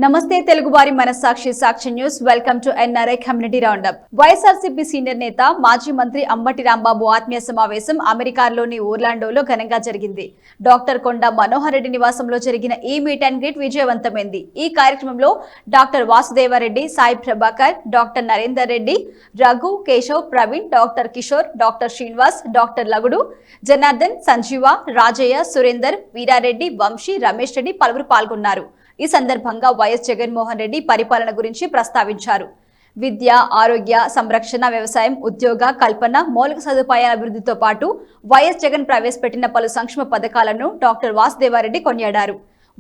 నమస్తే తెలుగు వారి మనస్సాక్షి Sakshi news welcome to NRI community roundup. YSRCP senior నేత మాజీ మంత్రి అంబటి రాంబాబు ఆత్మీయ సమావేశం అమెరికాలోని ఓర్లాండోలో ఘనంగా జరిగింది. డాక్టర్ కొండ మనోహర్ రెడ్డి నివాసంలో జరిగిన ఈ మీట్ అండ్ గ్రీట్ విజయవంతమైంది. ఈ కార్యక్రమంలో doctor Vasudeva Reddy, Sai Prabhakar, doctor Narender Reddy, Raghu, Keshav, Praveen, doctor Kishore, doctor Srinivas, doctor Lagudu, Janardhan, Sanjeeva, Rajaiah, Surender, Veera Reddy, Vamsi, Ramesh Reddy పలువురు పాల్గొన్నారు. ఈ సందర్భంగా వైఎస్ జగన్మోహన్ రెడ్డి పరిపాలన గురించి ప్రస్తావించారు. విద్య, ఆరోగ్య, సంరక్షణ, వ్యవసాయం, ఉద్యోగ కల్పన, మౌలిక సదుపాయాల అభివృద్ధితో పాటు వైఎస్ జగన్ ప్రవేశపెట్టిన పలు సంక్షేమ పథకాలను డాక్టర్ వాసుదేవారెడ్డి కొనియాడారు.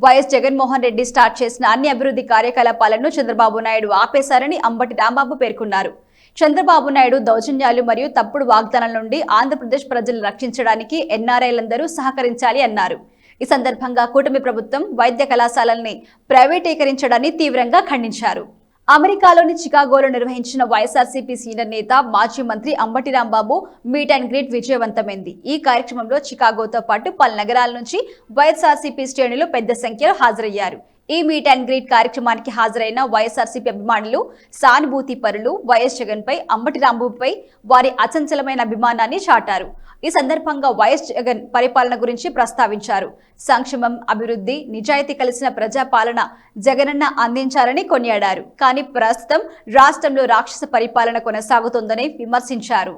వైఎస్ జగన్మోహన్ రెడ్డి స్టార్ట్ చేసిన అన్ని అభివృద్ధి కార్యకలాపాలను చంద్రబాబు నాయుడు ఆపేశారని అంబటి రాంబాబు పేర్కొన్నారు. చంద్రబాబు నాయుడు దౌర్జన్యాలు మరియు తప్పుడు వాగ్దానాల నుండి ఆంధ్రప్రదేశ్ ప్రజలను రక్షించడానికి ఎన్ఆర్ఐలందరూ సహకరించాలి అన్నారు. ఈ సందర్భంగా కూటమి ప్రభుత్వం వైద్య కళాశాలల్ని ప్రైవేటీకరించడాన్ని తీవ్రంగా ఖండించారు. అమెరికాలోని చికాగోలో నిర్వహించిన వైఎస్ఆర్సీపీ సీనియర్ నేత మాజీ మంత్రి Ambati Rambabu meet and greet విజయవంతమైంది. ఈ కార్యక్రమంలో చికాగోతో పాటు పలు నగరాల నుంచి వైఎస్ఆర్సీపీ శ్రేణులు పెద్ద సంఖ్యలో హాజరయ్యారు. ఈ మీట్ అండ్ గ్రీట్ కార్యక్రమానికి హాజరైన వైఎస్ఆర్సీపీ అభిమానులు, సానుభూతి పరులు వైఎస్ జగన్ పై, అంబటి రాంబాబుపై వారి అచంచలమైన అభిమానాన్ని చాటారు. ఈ సందర్భంగా వైఎస్ జగన్ పరిపాలన గురించి ప్రస్తావించారు. సంక్షేమం, అభివృద్ధి, నిజాయితీ కలిసిన ప్రజాపాలన జగనన్న అందించారని కొనియాడారు. కానీ ప్రస్తుతం రాష్ట్రంలో రాక్షస పరిపాలన కొనసాగుతోందని విమర్శించారు.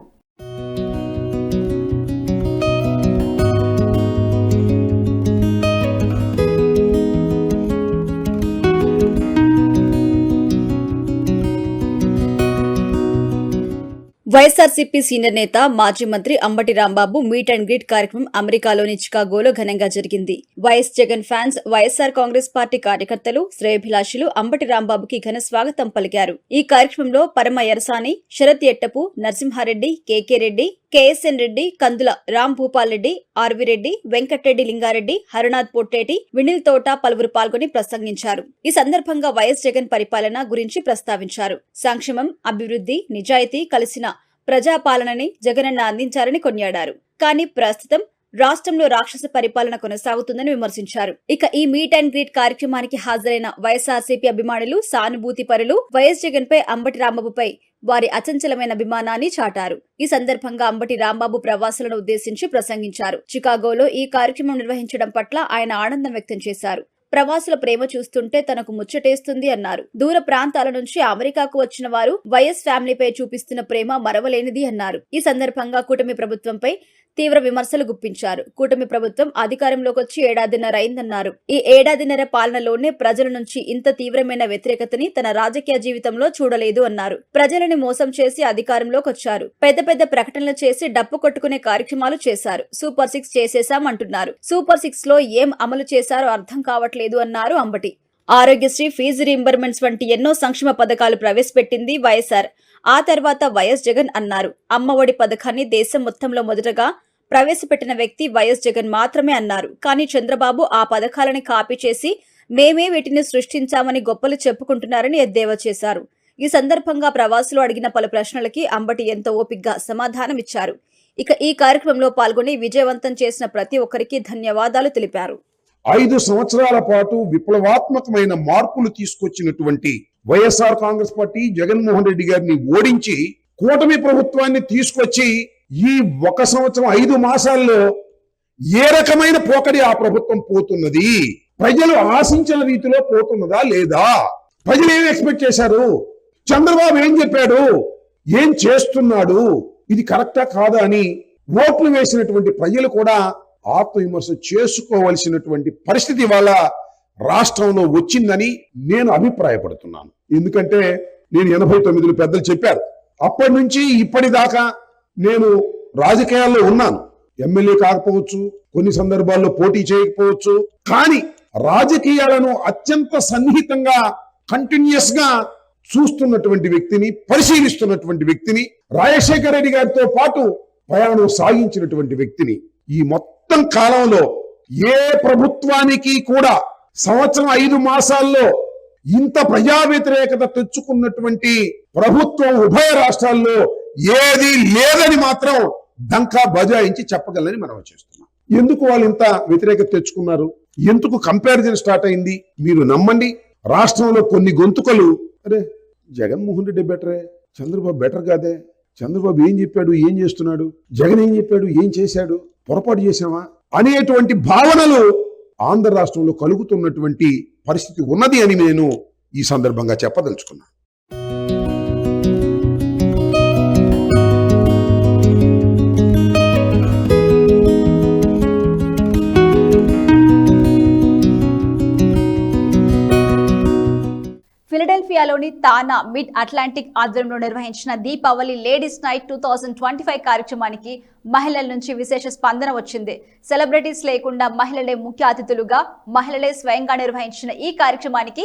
వైఎస్ఆర్సీపీ సీనియర్ నేత మాజీ మంత్రి Ambati Rambabu meet and greet కార్యక్రమం అమెరికాలోని చికాగోలో ఘనంగా జరిగింది. YS Jagan fans, YSR Congress party కార్యకర్తలు, శ్రేయోభిలాషులు అంబటి రాంబాబుకి ఘన స్వాగతం పలికారు. ఈ కార్యక్రమంలో పరమ యరసాని, శరత్ ఎట్టపు, నరసింహారెడ్డి, కేకే రెడ్డి, కేఎస్ఎన్ రెడ్డి, కందుల రామ్ భూపాల్ రెడ్డి, ఆర్వి రెడ్డి, వెంకటరెడ్డి లింగారెడ్డి, హరనాథ్ పొట్టేటి, వినిల్ తోట పలువురు పాల్గొని ప్రసంగించారు. ఈ సందర్భంగా వైఎస్ జగన్ పరిపాలన గురించి ప్రస్తావించారు. సంక్షేమం, అభివృద్ధి, నిజాయితీ కలిసిన ప్రజాపాలనని జగనన్న అందించారని కొనియాడారు. కానీ ప్రస్తుతం రాష్ట్రంలో రాక్షస పరిపాలన కొనసాగుతుందని విమర్శించారు. ఇక ఈ మీట్ అండ్ గ్రీట్ కార్యక్రమానికి హాజరైన వైఎస్ఆర్సీపీ అభిమానులు, సానుభూతి పరులు వైఎస్ జగన్ పై, అంబటి రాంబాబుపై వారి అచంచలమైన అభిమానాన్ని చాటారు. ఈ సందర్భంగా అంబటి రాంబాబు ప్రవాసులను ఉద్దేశించి ప్రసంగించారు. చికాగోలో ఈ కార్యక్రమం నిర్వహించడం పట్ల ఆయన ఆనందం వ్యక్తం చేశారు. ప్రవాసుల ప్రేమ చూస్తుంటే తనకు ముచ్చటేస్తుంది అన్నారు. దూర ప్రాంతాల నుంచి అమెరికాకు వచ్చిన వారు వైఎస్ ఫ్యామిలీపై చూపిస్తున్న ప్రేమ మరవలేనిది అన్నారు. ఈ సందర్భంగా కూటమి ప్రభుత్వంపై తీవ్ర విమర్శలు గుప్పించారు. కూటమి ప్రభుత్వం అధికారంలోకి వచ్చి ఏడాదిన్నర అయిందన్నారు. ఈ ఏడాదిన్నర పాలనలోనే ప్రజల నుంచి ఇంత తీవ్రమైన వ్యతిరేకతని తన రాజకీయ జీవితంలో చూడలేదు అన్నారు. ప్రజలని మోసం చేసి అధికారంలోకి వచ్చారు. పెద్ద పెద్ద ప్రకటనలు చేసి డప్పు కొట్టుకునే కార్యక్రమాలు చేశారు. సూపర్ 6 చేసేశాం అంటున్నారు. సూపర్ 6 లో ఏం అమలు చేశారో అర్థం కావట్లేదు అన్నారు అంబటి. ఆరోగ్యశ్రీ, ఫీజు రీంబర్స్మెంట్స్ వంటి ఎన్నో సంక్షేమ పథకాలు ప్రవేశపెట్టింది వైఎస్ఆర్. ఆ తర్వాత వైఎస్ జగన్ అన్నారు. అమ్మఒడి పథకాన్ని దేశం మొత్తంలో మొదటగా ప్రవేశపెట్టిన వ్యక్తి వైఎస్ జగన్ మాత్రమే అన్నారు. కానీ చంద్రబాబు ఆ పథకాలని కాపీ చేసి మేమే వీటిని సృష్టించామని గొప్పలు చెప్పుకుంటున్నారని ఎద్దేవా చేశారు. ఈ సందర్భంగా ప్రవాసులు అడిగిన పలు ప్రశ్నలకి అంబటి ఎంతో ఓపిగ్గా సమాధానమిచ్చారు. ఇక ఈ కార్యక్రమంలో పాల్గొని విజయవంతం చేసిన ప్రతి ఒక్కరికి ధన్యవాదాలు తెలిపారు. 5 సంవత్సరాల పాటు విప్లవాత్మకమైన మార్పులు తీసుకొచ్చినటువంటి వైఎస్ఆర్ కాంగ్రెస్ పార్టీ జగన్మోహన్ రెడ్డి గారిని ఓడించి కూటమి ప్రభుత్వాన్ని తీసుకొచ్చి ఈ 1 సంవత్సరం 5 మాసాల్లో ఏ రకమైన పోకడి ఆ ప్రభుత్వం పోతున్నది, ప్రజలు ఆశించిన రీతిలో పోతున్నదా లేదా, ప్రజలు ఏం ఎక్స్పెక్ట్ చేశారు, చంద్రబాబు ఏం చెప్పాడు, ఏం చేస్తున్నాడు, ఇది కరెక్టా కాదా అని ఓట్లు వేసినటువంటి ప్రజలు కూడా ఆత్మవిమర్శ చేసుకోవలసినటువంటి పరిస్థితి ఇవాళ రాష్ట్రంలో వచ్చిందని నేను అభిప్రాయపడుతున్నాను. ఎందుకంటే నేను 89లో పెద్దలు చెప్పారు. అప్పటి నుంచి ఇప్పటిదాకా నేను రాజకీయాల్లో ఉన్నాను. ఎమ్మెల్యే కాకపోవచ్చు, కొన్ని సందర్భాల్లో పోటీ చేయకపోవచ్చు, కానీ రాజకీయాలను అత్యంత సన్నిహితంగా కంటిన్యూస్ గా చూస్తున్నటువంటి వ్యక్తిని, పరిశీలిస్తున్నటువంటి వ్యక్తిని, రాజశేఖర రెడ్డి గారితో పాటు ప్రయాణం సాగించినటువంటి వ్యక్తిని. ఈ మొత్తం కాలంలో ఏ ప్రభుత్వానికి కూడా సంవత్సరం 5 మాసాల్లో ఇంత ప్రజా వ్యతిరేకత తెచ్చుకున్నటువంటి ప్రభుత్వం ఉభయ రాష్ట్రాల్లో ఏది లేదని మాత్రం డంకా బజాయించి చెప్పగలని మనం చేస్తున్నాం. ఎందుకు వాళ్ళు ఇంత వ్యతిరేకత తెచ్చుకున్నారు, ఎందుకు కంపారిజన్ స్టార్ట్ అయింది? మీరు నమ్మండి, రాష్ట్రంలో కొన్ని గొంతుకలు అరే జగన్మోహన్ రెడ్డి బెటరే, చంద్రబాబు బెటర్ కాదే, చంద్రబాబు ఏం చెప్పాడు ఏం చేస్తున్నాడు, జగన్ ఏం చెప్పాడు ఏం చేశాడు, పొరపాటు చేశామా అనేటువంటి భావనలు ఆంధ్ర రాష్ట్రంలో కలుగుతున్నటువంటి పరిస్థితి ఉన్నది అని నేను ఈ సందర్భంగా చెప్పదలుచుకున్నాను. ఫిలడెల్ఫియాలోని తానా మిడ్ అట్లాంటిక్ ఆధ్వర్యంలో నిర్వహించిన దీపావళి లేడీస్ నైట్ 2025 కార్యక్రమానికి మహిళల నుంచి విశేష స్పందన వచ్చింది. సెలబ్రిటీస్ లేకుండా మహిళలే ముఖ్య అతిథులుగా మహిళలే స్వయంగా నిర్వహించిన ఈ కార్యక్రమానికి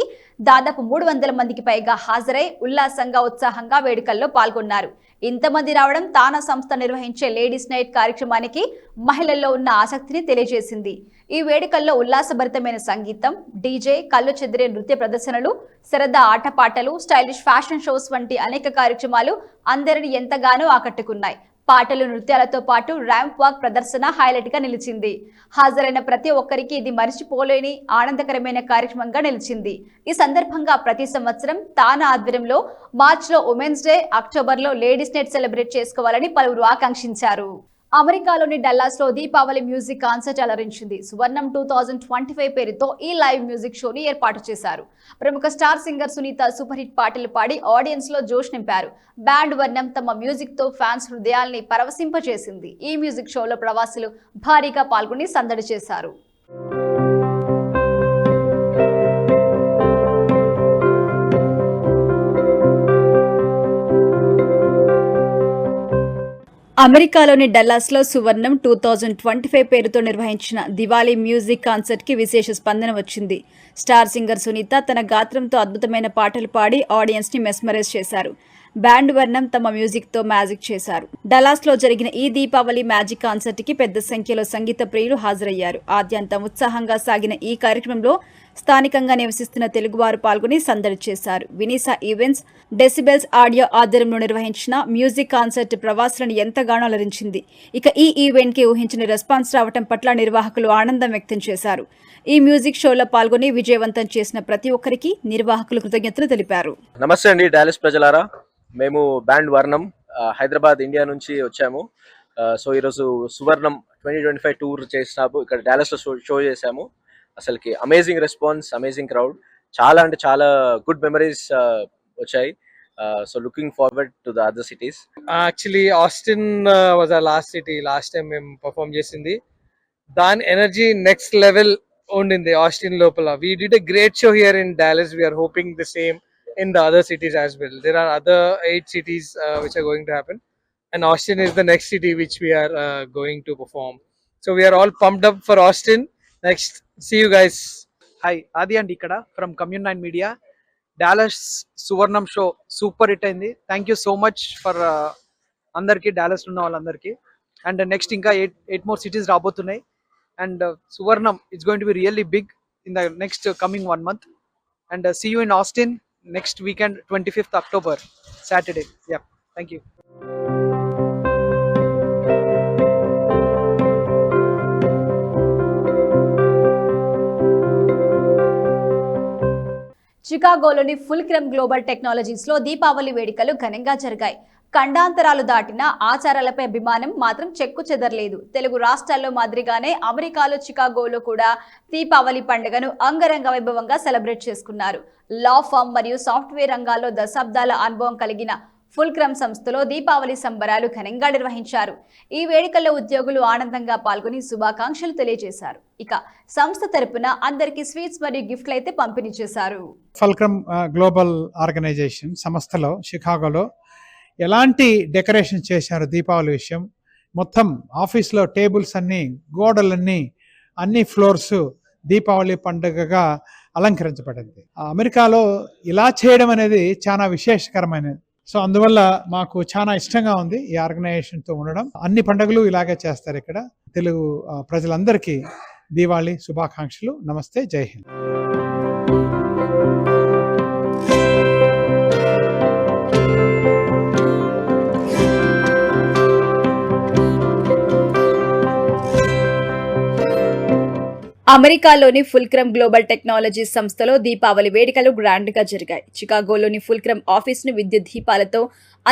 దాదాపు 300 మందికి పైగా హాజరై ఉల్లాసంగా ఉత్సాహంగా వేడుకల్లో పాల్గొన్నారు. ఇంతమంది రావడం తానా సంస్థ నిర్వహించే లేడీస్ నైట్ కార్యక్రమానికి మహిళల్లో ఉన్న ఆసక్తిని తెలియజేసింది. ఈ వేడుకల్లో ఉల్లాసభరితమైన సంగీతం, డీజే, కళ్ళు చెదిరే నృత్య ప్రదర్శనలు, సరదా ఆటపాటలు, స్టైలిష్ ఫ్యాషన్ షోస్ వంటి అనేక కార్యక్రమాలు అందరిని ఎంతగానో ఆకట్టుకున్నాయి. పాటలు, నృత్యాలతో పాటు ర్యాంప్ వాక్ ప్రదర్శన హైలైట్ గా నిలిచింది. హాజరైన ప్రతి ఒక్కరికి ఇది మరిచిపోలేని ఆనందకరమైన కార్యక్రమంగా నిలిచింది. ఈ సందర్భంగా ప్రతి సంవత్సరం తానా ఆధ్వర్యంలో మార్చిలో ఉమెన్స్ డే, అక్టోబర్లో లేడీస్ నైట్ సెలబ్రేట్ చేసుకోవాలని పలువురు ఆకాంక్షించారు. అమెరికాలోని డల్లాస్ లో దీపావళి మ్యూజిక్ కాన్సర్ట్ అలరించింది. సువర్ణం 2025 పేరుతో ఈ లైవ్ మ్యూజిక్ షోని ఏర్పాటు చేశారు. ప్రముఖ star singer Sunitha super hit పాటలు పాడి ఆడియన్స్ లో జోష్ నింపారు. బ్యాండ్ వర్ణం తమ మ్యూజిక్ తో ఫ్యాన్స్ హృదయాల్ని పరవశింపచేసింది. ఈ మ్యూజిక్ షోలో ప్రవాసులు భారీగా పాల్గొని సందడి చేశారు. అమెరికాలోని డల్లాస్ లో సువర్ణం 2025 పేరుతో నిర్వహించిన దివాళీ మ్యూజిక్ కాన్సర్ట్ కి విశేష స్పందన వచ్చింది. స్టార్ సింగర్ సునీత తన గాత్రంతో అద్భుతమైన పాటలు పాడి ఆడియన్స్ ని మెస్మరైజ్ చేశారు. బ్యాండ్ వర్ణం తమ మ్యూజిక్ తో మ్యాజిక్ చేశారు. డల్లాస్ లో జరిగిన ఈ దీపావళి మ్యాజిక్ కాన్సర్ట్ కి పెద్ద సంఖ్యలో సంగీత ప్రియులు హాజరయ్యారు. ఆద్యంతం ఉత్సాహంగా సాగిన ఈ కార్యక్రమంలో స్థానికంగా నివసిస్తున్న తెలుగువారు పాల్గొని సందడి చేశారు. వినీసా ఈవెంట్స్, డెసిబెల్స్ ఆడియో ఆధ్వర్యంలో నిర్వహించిన మ్యూజిక్ కాన్సర్ట్ ప్రవాసులను ఎంతగానో అలరించింది. ఇక ఈ ఈవెంట్ కి ఊహించిన రెస్పాన్స్ రావడం పట్ల నిర్వాహకులు ఆనందం వ్యక్తం చేశారు. ఈ మ్యూజిక్ షోలో పాల్గొని విజయవంతం చేసిన ప్రతి ఒక్కరికి నిర్వాహకులు కృతజ్ఞతలు తెలిపారు. నమస్తే అండి డాలస్ ప్రజలారా, మేము బ్యాండ్ వర్ణం హైదరాబాద్ ఇండియా నుంచి వచ్చాము. సో ఈరోజు సువర్ణం 2025 టూర్ చేసినాము. ఇక్కడ డాలస్ లో షో చేసాము. అసలుకి అమేజింగ్ రెస్పాన్స్, అమేజింగ్ క్రౌడ్, చాలా అంటే చాలా గుడ్ మెమరీస్ వచ్చాయి. So looking forward to the other cities. Actually Austin was a last city. Last time మేము పర్ఫామ్ చేసింది, దాని ఎనర్జీ నెక్స్ట్ లెవెల్ ఉండింది ఆస్టిన్ లోపల. We did a great show here in Dallas. We are hoping the same in the other cities as well. There are other 8 cities which are going to happen, and Austin is the next city which we are going to perform. So we are all pumped up for Austin. Next, see you guys. Hi, Adi and Ikkada from Commune 9 Media. Dallas Suvarnam show super hit అయింది. Thank you so much for అందరికి, Dallas ఉన్న వాళ్ళందరికీ. And next ఇంకా 8 more cities రాబోతున్నాయి. And Suvarnam it's going to be really big in the next coming 1 month. And see you in Austin next weekend, 25th October, Saturday. Yeah, thank you. చికాగోలోని Fulcrum global technologies లో దీపావళి వేడుకలు ఘనంగా జరిగాయి. ఖండాంతరాలు దాటిన ఆచారాలపై అభిమానం మాత్రం చెక్కు చెదరలేదు. తెలుగు రాష్ట్రాల్లో మాదిరిగానే అమెరికాలో చికాగోలో కూడా దీపావళి పండుగను అంగరంగ వైభవంగా సెలబ్రేట్ చేసుకున్నారు. లా ఫర్మ్ మరియు సాఫ్ట్వేర్ రంగాల్లో దశాబ్దాల అనుభవం కలిగిన ఫుల్క్రమ్ సంస్థలో దీపావళి సంబరాలు ఘనంగా నిర్వహించారు. ఈ వేడుకల్లో ఉద్యోగులు ఆనందంగా పాల్గొని శుభాకాంక్షలు తెలియజేశారు. ఇక సంస్థ తరపున అందరికీ స్వీట్స్ మరియు గిఫ్ట్లు అయితే పంపిణీ చేశారు. ఫుల్క్రమ్ గ్లోబల్ ఆర్గనైజేషన్ సంస్థలో షికాగోలో ఎలాంటి డెకరేషన్ చేశారు దీపావళి విషయం. మొత్తం ఆఫీస్లో టేబుల్స్ అన్ని, గోడలన్నీ, అన్ని ఫ్లోర్స్ దీపావళి పండుగగా అలంకరించబడింది. అమెరికాలో ఇలా చేయడం అనేది చాలా విశేషకరమైనది. సో అందువల్ల మాకు చాలా ఇష్టంగా ఉంది ఈ ఆర్గనైజేషన్తో ఉండడం. అన్ని పండుగలు ఇలాగే చేస్తారు ఇక్కడ. తెలుగు ప్రజలందరికీ దీపావళి శుభాకాంక్షలు. నమస్తే, జై హింద్. అమెరికాలోని ఫుల్క్రమ్ గ్లోబల్ టెక్నాలజీస్ సంస్థలో దీపావళి వేడుకలు గ్రాండ్ గా జరిగాయి. చికాగోలోని ఫుల్క్రమ్ ఆఫీస్ ను విద్యుత్ దీపాలతో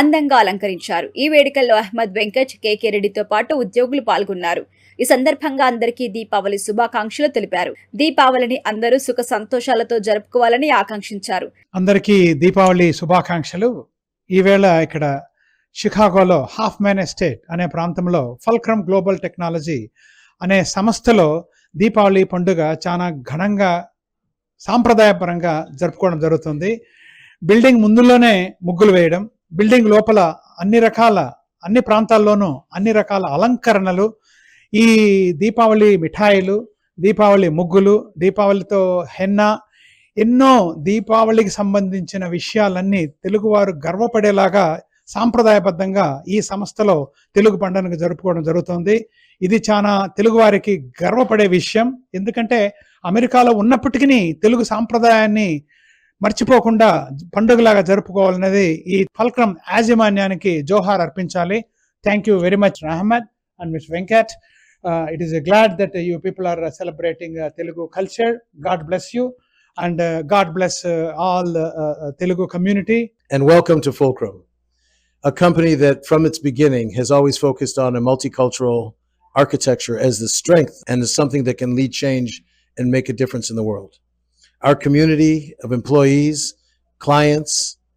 అందంగా అలంకరించారు. ఈ వేడుకల్లో అహ్మద్ వెంకట్, కేకే రెడ్డితో పాటు ఉద్యోగులు పాల్గొన్నారు. ఈ సందర్భంగా అందరికీ దీపావళి శుభాకాంక్షలు తెలిపారు. దీపావళిని అందరూ సుఖ సంతోషాలతో జరుపుకోవాలని ఆకాంక్షించారు. అందరికీ దీపావళి శుభాకాంక్షలు. ఈవేళ ఇక్కడ షికాగోలో హాఫ్ మ్యాన్ ఎస్టేట్ అనే ప్రాంతంలో ఫుల్క్రమ్ గ్లోబల్ టెక్నాలజీ అనే సంస్థలో దీపావళి పండుగ చాలా ఘనంగా సాంప్రదాయపరంగా జరుపుకోవడం జరుగుతుంది. బిల్డింగ్ ముందులోనే ముగ్గులు వేయడం, బిల్డింగ్ లోపల అన్ని ప్రాంతాల్లోనూ అన్ని రకాల అలంకరణలు, ఈ దీపావళి మిఠాయిలు, దీపావళి ముగ్గులు, దీపావళితో హెన్నా, ఎన్నో దీపావళికి సంబంధించిన విషయాలన్నీ తెలుగువారు గర్వపడేలాగా సాంప్రదాయబద్ధంగా ఈ సంస్థలో తెలుగు పండుగను జరుపుకోవడం జరుగుతుంది. ఇది చాలా తెలుగువారికి గర్వపడే విషయం. ఎందుకంటే అమెరికాలో ఉన్నప్పటికీ తెలుగు సాంప్రదాయాన్ని మర్చిపోకుండా పండుగలాగా జరుపుకోవాలనేది ఈ ఫుల్క్రమ్ యాజమాన్యానికి జోహార్ అర్పించాలి. Thank you very much Ahmed and miss Venkat. It is glad that you people are celebrating Telugu culture. God bless you, and God bless all Telugu community. And welcome to Fulcrum, a company that from its beginning has always focused on a multicultural architecture as the strength and as something that can lead change and make a difference in the world. Our community of employees, clients,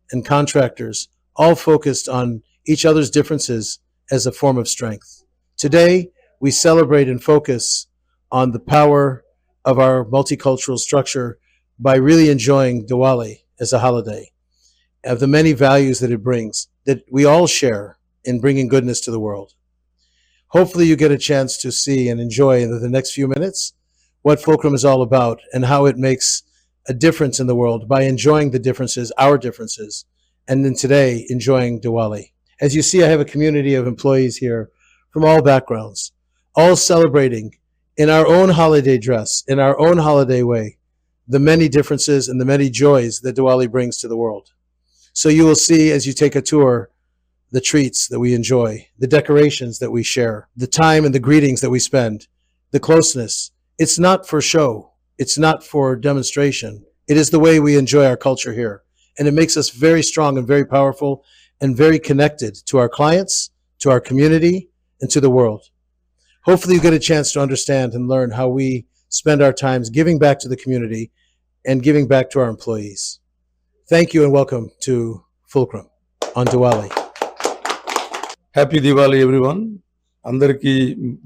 and contractors all focused on each other's differences as a form of strength. Today, we celebrate and focus on the power of our multicultural structure by really enjoying Diwali as a holiday, of the many values that it brings, that we all share in bringing goodness to the world. Hopefully you get a chance to see and enjoy in the next few minutes what Fulcrum is all about and how it makes a difference in the world by enjoying the differences, our differences, and then today enjoying Diwali. As you see, I have a community of employees here from all backgrounds, all celebrating in our own holiday dress, in our own holiday way, the many differences and the many joys that Diwali brings to the world. So you will see as you take a tour, the treats that we enjoy, the decorations that we share, the time and the greetings that we spend, the closeness. It's not for show. It's not for demonstration. It is the way we enjoy our culture here. And it makes us very strong and very powerful and very connected to our clients, to our community, and to the world. Hopefully you get a chance to understand and learn how we spend our times giving back to the community and giving back to our employees. Thank you and welcome to Fulcrum on Diwali. Happy Diwali everyone. అందరికీ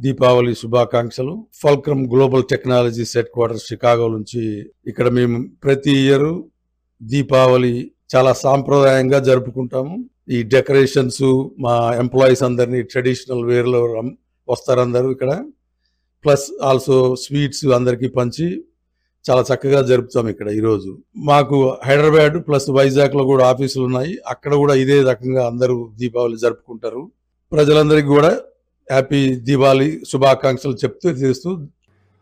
దీపావళి శుభాకాంక్షలు. Fulcrum global technologies head quarters Chicago నుంచి ఇక్కడ మేము ప్రతి year Deepavali చాలా సాంప్రదాయంగా జరుపుకుంటాము. ఈ డెకరేషన్స్ మా ఎంప్లాయీస్ అందరినీ ట్రెడిషనల్ వేర్లో వస్తారు అందరూ ఇక్కడ. ప్లస్ ఆల్సో స్వీట్స్ అందరికీ పంచి చాలా చక్కగా జరుపుతాం ఇక్కడ. ఈరోజు మాకు హైదరాబాద్ ప్లస్ వైజాగ్ లో కూడా ఆఫీసులు ఉన్నాయి. అక్కడ కూడా ఇదే రకంగా అందరూ దీపావళి జరుపుకుంటారు. ప్రజలందరికీ కూడా హ్యాపీ దీపావళి శుభాకాంక్షలు చేస్తూ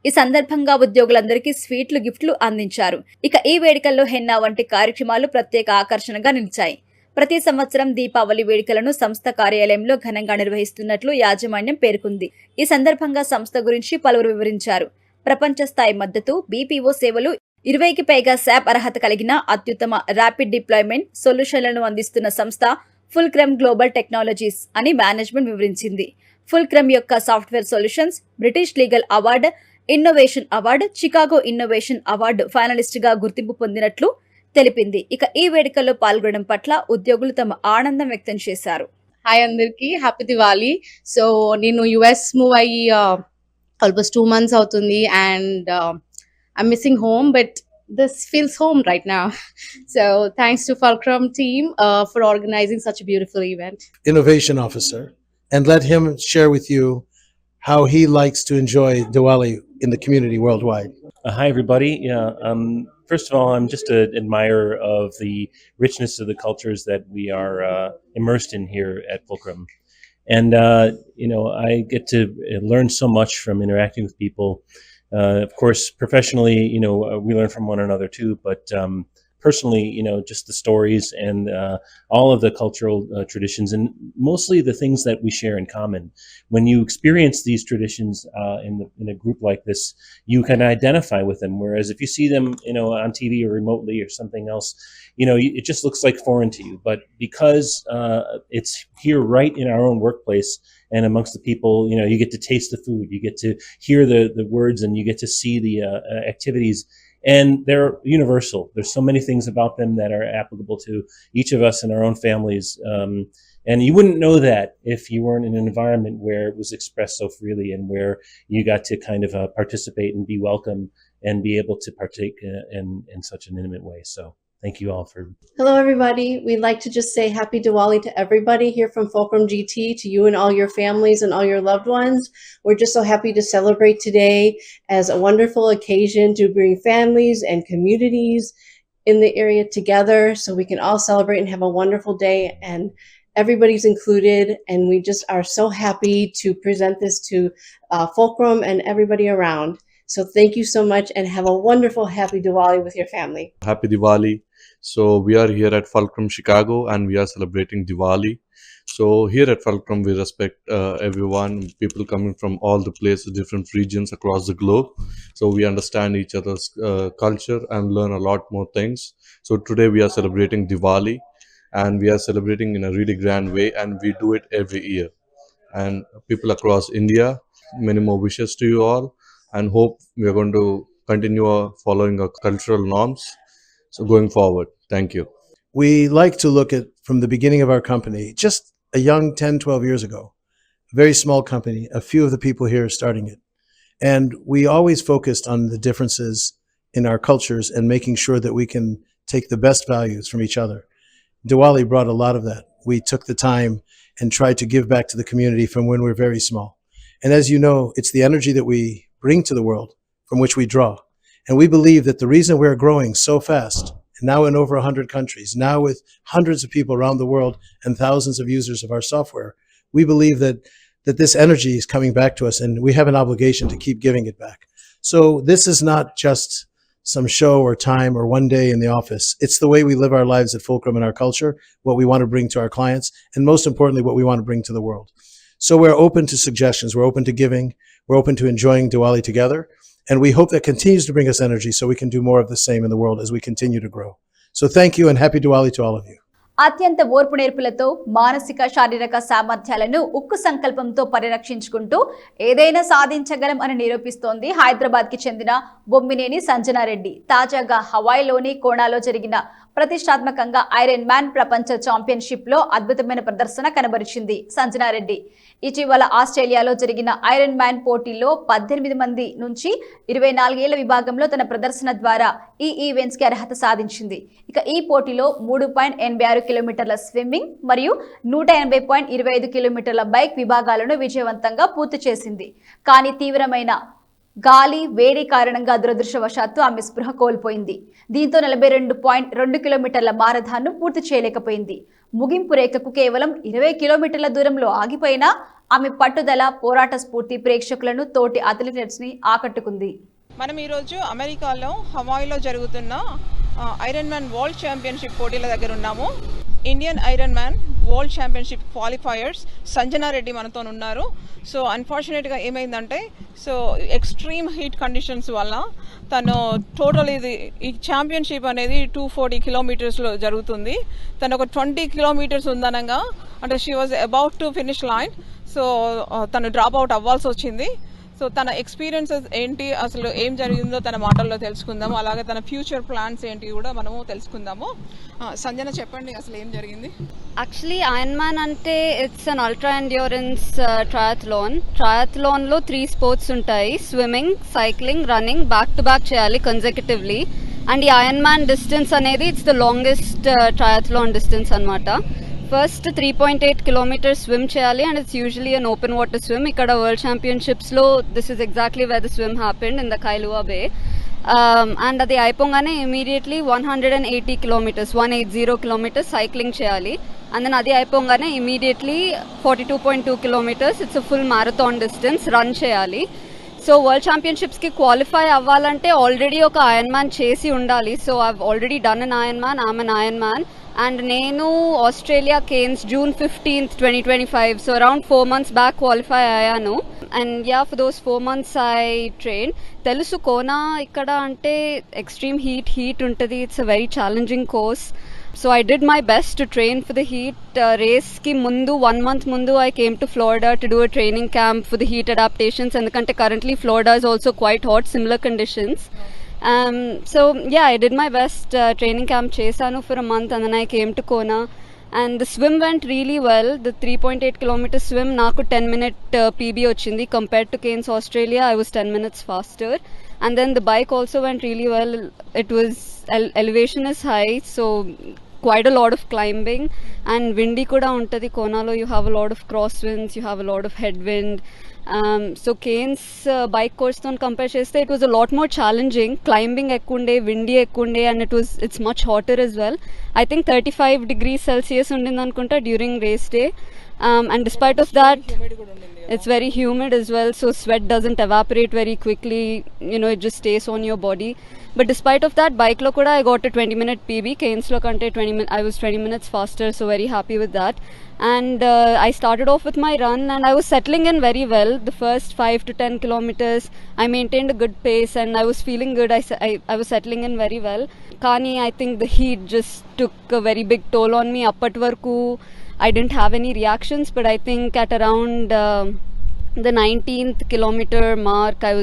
ఈ సందర్భంగా ఉద్యోగులందరికీ స్వీట్లు, గిఫ్ట్లు అందించారు. ఇక ఈ వేడుకల్లో హెన్నా వంటి కార్యక్రమాలు ప్రత్యేక ఆకర్షణగా నిలిచాయి. ప్రతి సంవత్సరం దీపావళి వేడుకలను సంస్థ కార్యాలయంలో ఘనంగా నిర్వహిస్తున్నట్లు యాజమాన్యం పేర్కొంది. ఈ సందర్భంగా సంస్థ గురించి పలువురు వివరించారు. ప్రపంచ స్థాయి మద్దతు, బీపీఓ సేవలు, 20కి పైగా శాప్ అర్హత కలిగిన అత్యుత్తమ ర్యాపిడ్ డిప్లాయ్మెంట్ సొల్యూషన్లను అందిస్తున్న సంస్థ ఫుల్క్రమ్ గ్లోబల్ టెక్నాలజీస్ అని మేనేజ్మెంట్ వివరించింది. ఫుల్క్రమ్ యొక్క software solutions British legal award, innovation award, Chicago innovation award finalist గా గుర్తింపు పొందినట్లు తెలిపింది. ఇక ఈ వేడుకల్లో పాల్గొనడం పట్ల ఉద్యోగులు తమ ఆనందం వ్యక్తం చేశారు. హాయ్ అందరికి, హ్యాపీ దివాళీ. సో నేను యుఎస్ మూవ్ అయ్యి ఆల్మోస్ట్ 2 months అవుతుంది and I'm missing home but this feels home right now. So thanks to Fulcrum team for organizing such a beautiful event. Innovation officer, and let him share with you how he likes to enjoy Diwali in the community worldwide. Hi everybody. First of all, I'm just an admirer of the richness of the cultures that we are immersed in here at Fulcrum. And, I get to learn so much from interacting with people. Of course, professionally, we learn from one another too, but personally, just the stories and all of the cultural traditions, and mostly the things that we share in common. When you experience these traditions in a group like this, you can identify with them. Whereas if you see them, on TV or remotely or something else, it just looks like foreign to you. But because it's here right in our own workplace and amongst the people, you get to taste the food, you get to hear the words, and you get to see the activities. And they're universal. There's so many things about them that are applicable to each of us in our own families. And you wouldn't know that if you weren't in an environment where it was expressed so freely and where you got to kind of participate and be welcome and be able to partake in such an intimate way. So thank you all for. Hello, everybody. We'd like to just say happy Diwali to everybody here from Fulcrum GT, to you and all your families and all your loved ones. We're just so happy to celebrate today as a wonderful occasion to bring families and communities in the area together so we can all celebrate and have a wonderful day, and everybody's included. And we just are so happy to present this to Fulcrum and everybody around. So thank you so much, and have a wonderful happy Diwali with your family. Happy Diwali. So we are here at Fulcrum Chicago and we are celebrating Diwali. So here at Fulcrum we respect everyone, people coming from all the places, different regions across the globe. So we understand each other's culture and learn a lot more things. So today we are celebrating Diwali, and we are celebrating in a really grand way, and we do it every year. And people across India, many more wishes to you all, and hope we are going to continue following our cultural norms. So going forward, thank you. We like to look at, from the beginning of our company, just a young 10, 12 years ago, a very small company, a few of the people here starting it. And we always focused on the differences in our cultures and making sure that we can take the best values from each other. Diwali brought a lot of that. We took the time and tried to give back to the community from when we're very small. And as you know, it's the energy that we bring to the world from which we draw. And we believe that the reason we're growing so fast, and now in over 100 countries, now with hundreds of people around the world and thousands of users of our software, we believe that this energy is coming back to us, and we have an obligation to keep giving it back. So this is not just some show or time or one day in the office. It's the way we live our lives at Fulcrum and our culture, what we want to bring to our clients, and most importantly, what we want to bring to the world. So we're open to suggestions, we're open to giving, we're open to enjoying Diwali together, and we hope that continues to bring us energy so we can do more of the same in the world as we continue to grow. So thank you, and happy Diwali to all of you. అత్యంత ఓర్పు నేర్పులతో మానసిక శారీరక సామర్థ్యాలను ఉక్కు సంకల్పంతో పరిరక్షించుకుంటూ ఏదైనా సాధించగలం అని నిరూపిస్తోంది హైదరాబాద్కి చెందిన బొమ్మినేని సంజనారెడ్డి. తాజాగా హవాయిలోని కోణాలో జరిగిన ప్రతిష్టాత్మకంగా ఐరన్ మ్యాన్ ప్రపంచ ఛాంపియన్షిప్ లో అద్భుతమైన ప్రదర్శన కనబరిచింది సంజనారెడ్డి. ఇటీవల ఆస్ట్రేలియాలో జరిగిన ఐరన్ మ్యాన్ పోటీల్లో 18 మంది నుంచి 24 ఏళ్ల విభాగంలో తన ప్రదర్శన ద్వారా ఈ ఈవెంట్స్ కి అర్హత సాధించింది. ఇక ఈ పోటీలో 3.86 కిలోమీటర్ల స్విమ్మింగ్ మరియు 180.25 కిలోమీటర్ల బైక్ విభాగాలను విజయవంతంగా పూర్తి చేసింది. కానీ తీవ్రమైన గాలి వేడి కారణంగా దురదృష్టవశాత్తు ఆమె స్పృహ కోల్పోయింది. దీంతో 42.2 కిలోమీటర్ల మారథాన్ను పూర్తి చేయలేకపోయింది. ముగింపు రేఖకు కేవలం 20 కిలోమీటర్ల దూరంలో ఆగిపోయినా ఆమె పట్టుదల, పోరాట స్ఫూర్తి ప్రేక్షకులను, తోటి అథ్లెట్స్ ని ఆకట్టుకుంది. మనం ఈరోజు అమెరికాలో హవాయిలో జరుగుతున్న ఐరన్ మ్యాన్ వరల్డ్ ఛాంపియన్షిప్ పోటీల దగ్గర ఉన్నాము. Indian iron man world championship qualifiers Sanjana Reddy మనతో ఉన్నారు. సో అన్ఫార్చునేట్గా ఏమైందంటే, సో ఎక్స్ట్రీమ్ హీట్ కండిషన్స్ వల్ల తను టోటల్ ఈ ఛాంపియన్షిప్ అనేది 240 కిలోమీటర్స్లో జరుగుతుంది. తను ఒక 20 కిలోమీటర్స్ ఉందనగా, అంటే she was about to finish line. So తను డ్రాప్ అవుట్ అవ్వాల్సి వచ్చింది. సో తన ఎక్స్పీరియన్సెస్ ఏంటి, అసలు ఏం జరిగిందో తన మాటల్లో తెలుసుకుందాము. అలాగే తన ఫ్యూచర్ ప్లాన్స్ ఏంటి కూడా మనము తెలుసుకుందాము. సంజన, చెప్పండి అసలు ఏం జరిగింది? యాక్చువల్లీ ఐరన్ మ్యాన్ అంటే it's an ultra endurance triathlon. ట్రయాథ్లాన్లో 3 స్పోర్ట్స్ ఉంటాయి: swimming, cycling, running. Back to back చేయాలి కన్సెక్యూటివ్లీ. అండ్ ఈ ఐరన్ మ్యాన్ డిస్టెన్స్ అనేది it's the longest triathlon distance అనమాట. ఫస్ట్ 3.8 కిలోమీటర్స్ స్విమ్ చేయాలి, and it's usually an open water swim. ఇక్కడ world ఛాంపియన్షిప్స్లో this is exactly where the swim happened, in the Kailua bay. And అది అయిపోగానే immediately 180 kilometres 180 kilometres cycling చేయాలి. And then అది అయిపోగానే immediately 42.2 kilometres it's a full marathon distance run చేయాలి. So world ఛాంపియన్షిప్స్కి qualify అవ్వాలంటే ఆల్రెడీ ఒక ఐరన్ మ్యాన్ చేసి ఉండాలి. So I've already done an iron man, I'm an iron man. And నేను Australia Cairns June 15th 2025, so around 4 months back qualify అయ్యాను. And yeah, for those 4 months I train. తెలుసు Kona ఇక్కడ అంటే extreme heat ఉంటుంది. It's a very challenging course. So I did my best to train for the heat. రేస్కి ముందు 1 month ముందు I came to Florida to do a training camp for the heat adaptations, ఎందుకంటే currently Florida is also quite hot, similar conditions. So yeah, I did my best. Training camp chesanu for a month and then I came to Kona, and the swim went really well. The 3.8 kilometer swim naku 10-minute PB ochindi. Compared to Cairns Australia, I was 10 minutes faster. And then the bike also went really well. It was elevation is high, so quite a lot of climbing, and windy kuda untadi Konalo. You have a lot of crosswinds, you have a lot of headwind. So Cairns bike course to compare cheste, it was a lot more challenging. Climbing ekkunde, windy ekkunde, and it's much hotter as well. I think 35 degrees Celsius undindi anukunta during race day. And despite of that, it's very humid as well, so sweat doesn't evaporate very quickly, it just stays on your body. But despite of that, bike lo kuda I got a 20-minute PB. Cairns lo kante I was 20 minutes faster, so very happy with that. And I started off with my run, and I was settling in very well. The first 5 to 10 kilometers I maintained a good pace and I was feeling good. I was settling in very well. Kani, I think the heat just took a very big toll on me. Appat varku I didn't have any reactions, but I think at around the 19th kilometer mark, I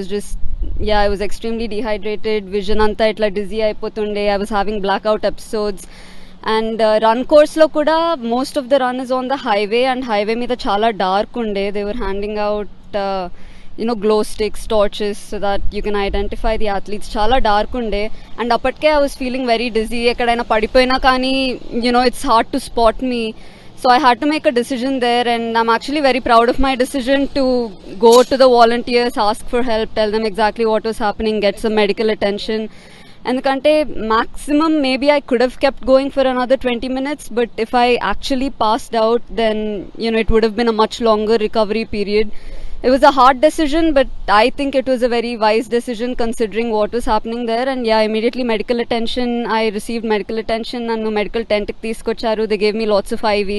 was extremely dehydrated. Vision anta itla dizzy aipotunde. I was having blackout episodes. And run course lo kuda most of the run is on the highway, and highway మీద చాలా dark unde. They were handing out glow sticks, torches, so that you can identify the athletes. చాలా dark unde, and apatke I was feeling very dizzy. ekkadaina padipoyina kani it's hard to spot me. So I had to make a decision there, and I'm actually very proud of my decision to go to the volunteers, ask for help, tell them exactly what was happening, get some medical attention. Endukante maximum maybe I could have kept going for another 20 minutes, but if I actually passed out, then it would have been a much longer recovery period. It was a hard decision, but I think it was a very wise decision considering what was happening there. And yeah, immediately medical attention. I received medical attention and medical tent ki teeskocharu. They gave me lots of IV,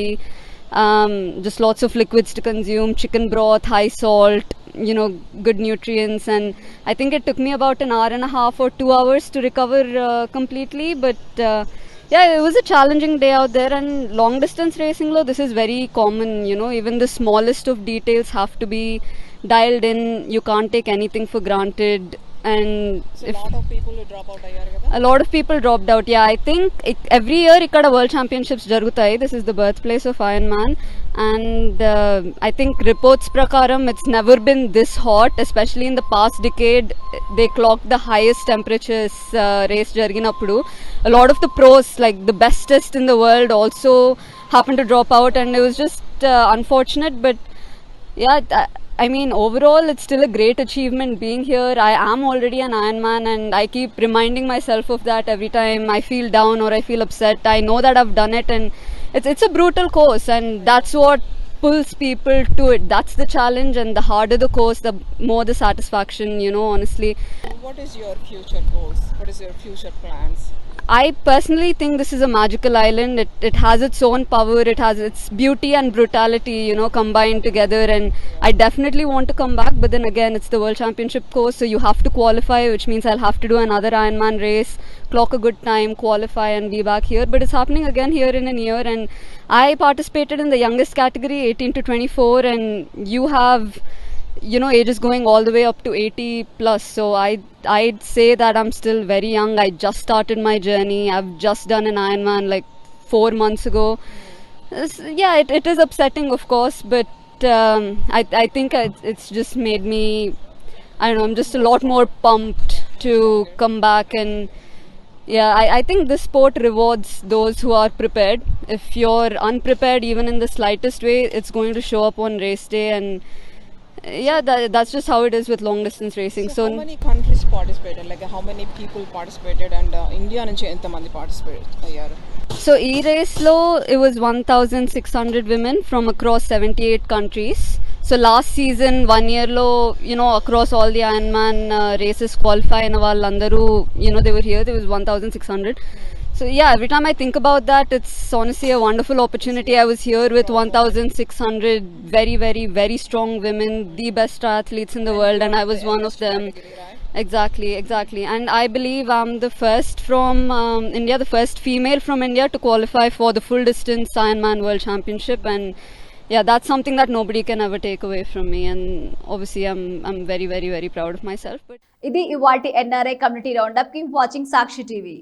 just lots of liquids to consume, chicken broth, high salt, good nutrients. And I think it took me about an hour and a half or 2 hours to recover completely. But yeah, it was a challenging day out there. And long distance racing lo, this is very common. Even the smallest of details have to be dialed in. You can't take anything for granted. And So a lot of people who drop out ayyaru kada. a lot of people dropped out. Yeah, I think every year ikkada world championships jarugutayi. This is the birthplace of Ironman, and I think reports prakaram it's never been this hot, especially in the past decade. They clocked the highest temperatures race jariginappudu. A lot of the pros, like the bestest in the world, also happened to drop out, and it was just unfortunate. But yeah, I mean, overall, it's still a great achievement being here. I am already an Ironman, and I keep reminding myself of that every time I feel down or I feel upset. I know that I've done it, and it's a brutal course, and that's what pulls people to it. That's the challenge, and the harder the course, the more the satisfaction, honestly. What is your future goals? What is your future plans? I personally think this is a magical island. It has its own power. It has its beauty and brutality, combined together. And I definitely want to come back. But then again, it's the World Championship course, so you have to qualify, which means I'll have to do another Ironman race, clock a good time, qualify, and be back here. But it's happening again here in a year. And I participated in the youngest category, 18 to 24, and you have ages going all the way up to 80 plus. So I'd say that I'm still very young. I just started my journey. I've just done an Ironman like 4 months ago. Yeah, it is upsetting, of course, but I think it's just made me, I don't know, I'm just a lot more pumped to come back. And yeah, I think this sport rewards those who are prepared. If you're unprepared, even in the slightest way, it's going to show up on race day. And yeah, that's just how it is with long distance racing. So how many countries participated? Like how many people participated, and India nunchi enta mandi participate ayyaru? So e race lo it was 1,600 women from across 78 countries. So last season, 1 year lo, across all the Ironman races qualify in vallandaru, they were here. There was 1,600. So yeah, every time I think about that, it's honestly a wonderful opportunity. I was here with 1,600 very, very, very strong women, the best triathletes in the world, and I was one of them. Exactly. And I believe I'm the first from India, the first female from India to qualify for the full distance Ironman World Championship, and yeah, that's something that nobody can ever take away from me, and obviously I'm very, very, very proud of myself. But ఇది ఇవాల్టి NRI community roundup. Keep watching Sakshi TV.